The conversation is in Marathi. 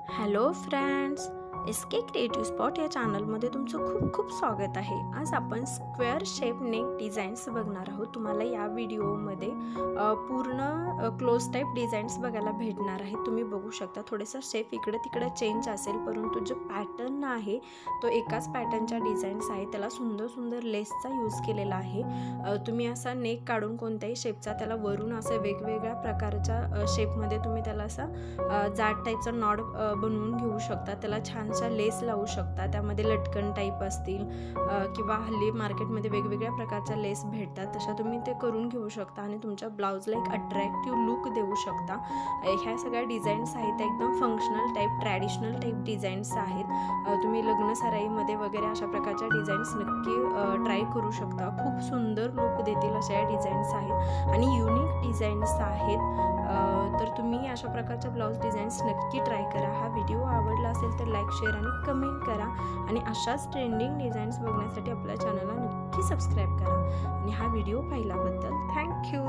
हॅलो फ्रेंड्स, एस के क्रिएटिव्ह स्पॉट या चॅनलमध्ये तुमचं खूप खूप स्वागत आहे। आज आपण स्क्वेअर शेप नेक डिझाईन्स बघणार आहोत। तुम्हाला या व्हिडिओमध्ये पूर्ण क्लोज टाईप डिझाईन्स बघायला भेटणार आहेत। तुम्ही बघू शकता थोडेसा शेप इकडे तिकडे चेंज असेल, परंतु जो पॅटर्न आहे तो एकाच पॅटर्नच्या डिझाईन्स आहे। त्याला सुंदर सुंदर लेसचा यूज केलेला आहे। तुम्ही असा नेक काढून कोणत्याही शेपचा त्याला वरून असे वेगवेगळ्या प्रकारच्या शेपमध्ये तुम्ही त्याला असा जाड टाईपचा नॉड बनवून घेऊ शकता। त्याला छानसा लेस लावू शकता। त्यामध्ये लटकन टाईप असतील किंवा हल्ली मार्केटमध्ये वेगवेगळ्या प्रकारच्या लेस भेटतात, तशा तुम्ही ते करून घेऊ शकता आणि तुमच्या ब्लाउजला एक अट्रॅक्टिव्ह लुक देऊ शकता। ह्या सगळ्या डिझाईन्स आहेत त्या एकदम functional type, traditional type designs आहेत। तुम्ही लग्न सराईमध्ये वगैरे अशा प्रकारच्या डिझाईन्स नक्की ट्राय करू शकता। खूप सुंदर लुक देतील अशा या डिझाईन्स आहेत आणि युनिक डिझाईन्स आहेत। तर तुम्ही अशा प्रकारच्या ब्लाउज डिझाईन्स नक्की ट्राय करा। हा व्हिडिओ आवडला असेल तर लाईक, शेअर आणि कमेंट करा आणि अशाच ट्रेंडिंग डिझाईन्स बघण्यासाठी आपल्या चॅनलला नक्की सबस्क्राईब करा आणि हा व्हिडिओ पाहिल्याबद्दल थँक्यू।